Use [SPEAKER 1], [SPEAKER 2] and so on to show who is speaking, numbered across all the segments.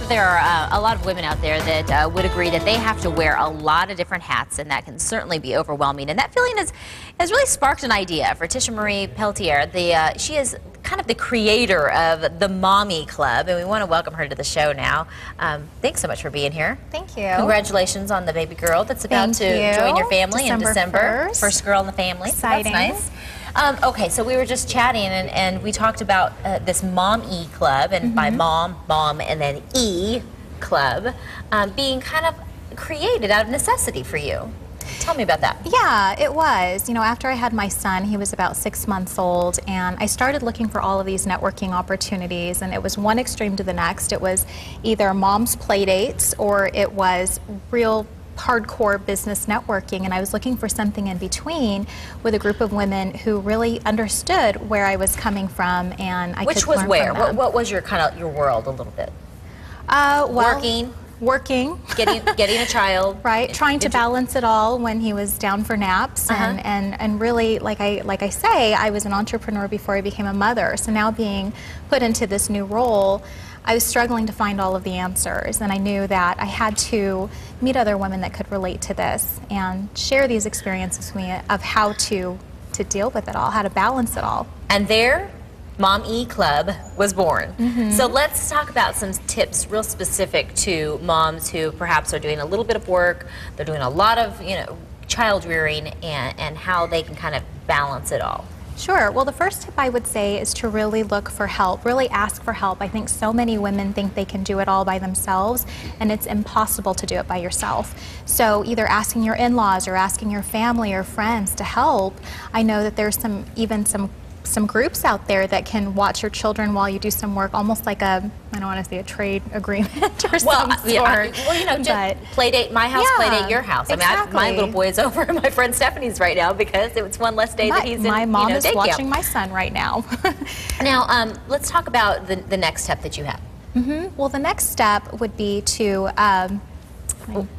[SPEAKER 1] that there are a lot of women out there that would agree that they have to wear a lot of different hats, and that can certainly be overwhelming. And that feeling has really sparked an idea for Tisha Marie Peltier. She is kind of the creator of the Mommy Club, and we want to welcome her to the show now. Thanks so much for being here.
[SPEAKER 2] Thank you.
[SPEAKER 1] Congratulations on the baby girl that's about to join your family in December.
[SPEAKER 2] 1st.
[SPEAKER 1] First girl in the family.
[SPEAKER 2] Exciting.
[SPEAKER 1] So that's nice. Okay, so we were just chatting, and we talked about this Mom E Club, and by mom, and then E Club, being kind of created out of necessity for you. Tell me about that.
[SPEAKER 2] Yeah, it was. You know, after I had my son, he was about 6 months old, and I started looking for all of these networking opportunities, and it was one extreme to the next. It was either mom's play dates or it was real hardcore business networking, and I was looking for something in between with a group of women who really understood where I was coming from, and I
[SPEAKER 1] Which
[SPEAKER 2] could
[SPEAKER 1] was
[SPEAKER 2] learn
[SPEAKER 1] where?
[SPEAKER 2] from them.
[SPEAKER 1] What was your kind of your world a little bit?
[SPEAKER 2] Well, working,
[SPEAKER 1] getting a child,
[SPEAKER 2] right? Trying to balance it all when he was down for naps, and really, like I say, I was an entrepreneur before I became a mother. So now being put into this new role, I was struggling to find all of the answers, and I knew that I had to meet other women that could relate to this and share these experiences with me of how to deal with it all, how to balance it all.
[SPEAKER 1] And there, Mom E Club was born. So let's talk about some tips real specific to moms who perhaps are doing a little bit of work, they're doing a lot of, child rearing, and how they can kind of balance it all.
[SPEAKER 2] Sure. Well, the first tip I would say is to really look for help, really ask for help. I think so many women think they can do it all by themselves, and it's impossible to do it by yourself. So either asking your in-laws or asking your family or friends to help. I know that there's some groups out there that can watch your children while you do some work, almost like I don't want to say a trade agreement or some sort.
[SPEAKER 1] Just play date my house, play date your house. I mean, my little boy is over at my friend Stephanie's right now because it's one less day that he's in
[SPEAKER 2] my mom is
[SPEAKER 1] day
[SPEAKER 2] watching
[SPEAKER 1] camp.
[SPEAKER 2] my son right now.
[SPEAKER 1] Now, let's talk about the next step that you have.
[SPEAKER 2] Well, the next step would be to I'm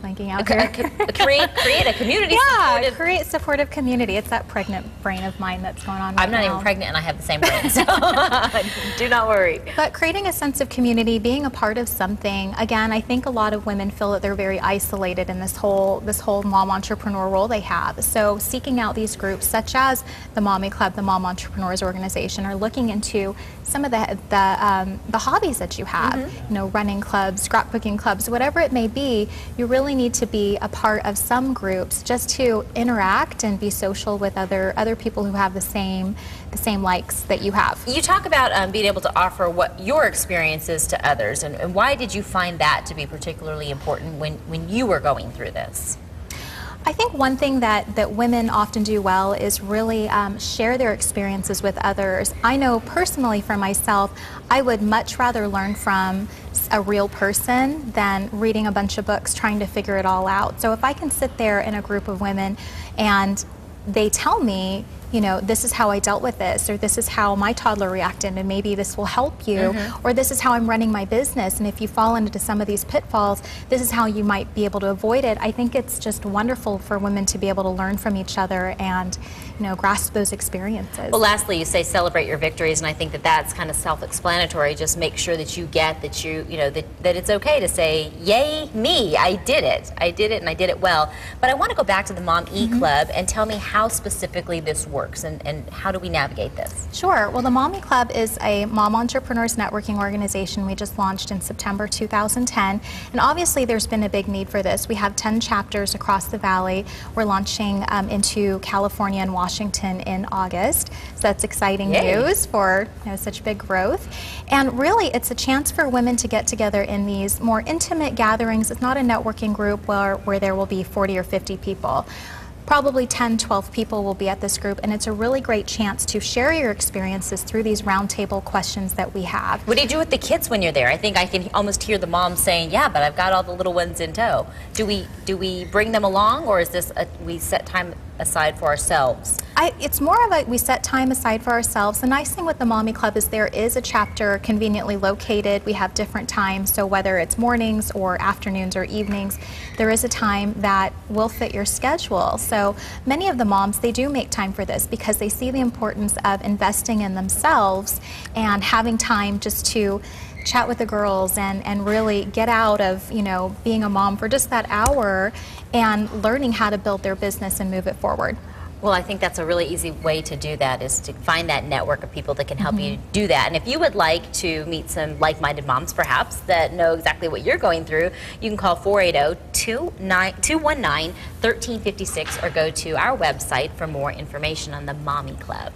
[SPEAKER 2] blanking out here.
[SPEAKER 1] Create a community.
[SPEAKER 2] Yeah, create supportive community. It's that pregnant brain of mine that's going on right
[SPEAKER 1] I'm not
[SPEAKER 2] now.
[SPEAKER 1] even pregnant, and I have the same brain, so do not worry.
[SPEAKER 2] But creating a sense of community, being a part of something. Again, I think a lot of women feel that they're very isolated in this whole mom entrepreneur role they have. So seeking out these groups, such as the Mommy Club, the Mom Entrepreneurs Organization, or looking into some of the hobbies that you have. Running clubs, scrapbooking clubs, whatever it may be. You really need to be a part of some groups just to interact and be social with other people who have the same likes that you have.
[SPEAKER 1] You talk about being able to offer what your experience is to others, and why did you find that to be particularly important when you were going through this?
[SPEAKER 2] I think one thing that women often do well is really share their experiences with others. I know personally for myself, I would much rather learn from a real person than reading a bunch of books trying to figure it all out. So if I can sit there in a group of women and they tell me, this is how I dealt with this, or this is how my toddler reacted, and maybe this will help you, or this is how I'm running my business, and if you fall into some of these pitfalls, this is how you might be able to avoid it. I think it's just wonderful for women to be able to learn from each other and grasp those experiences.
[SPEAKER 1] Well, lastly, you say celebrate your victories, and I think that that's kind of self-explanatory. Just make sure that you get that that it's okay to say, yay me, I did it, and I did it well. But I want to go back to the Mom E Club and tell me how specifically this works, and how do we navigate this?
[SPEAKER 2] Sure. Well, the Mommy Club is a mom entrepreneurs networking organization we just launched in September 2010, and obviously there's been a big need for this. We have 10 chapters across the valley. We're launching into California and Washington in August, so that's exciting news for such big growth. And really, it's a chance for women to get together in these more intimate gatherings. It's not a networking group where there will be 40 or 50 people. Probably 10, 12 people will be at this group, and it's a really great chance to share your experiences through these roundtable questions that we have.
[SPEAKER 1] What do you do with the kids when you're there? I think I can almost hear the mom saying, yeah, but I've got all the little ones in tow. Do we bring them along, or is this we set time aside for ourselves?
[SPEAKER 2] It's more of we set time aside for ourselves. The nice thing with the Mommy Club is there is a chapter conveniently located. We have different times, so whether it's mornings or afternoons or evenings, there is a time that will fit your schedule. So many of the moms, they do make time for this because they see the importance of investing in themselves and having time just to chat with the girls and really get out of, you know, being a mom for just that hour and learning how to build their business and move it forward.
[SPEAKER 1] Well, I think that's a really easy way to do that, is to find that network of people that can help you do that. And if you would like to meet some like-minded moms, perhaps, that know exactly what you're going through, you can call 480-219-1356 or go to our website for more information on the Mommy Club.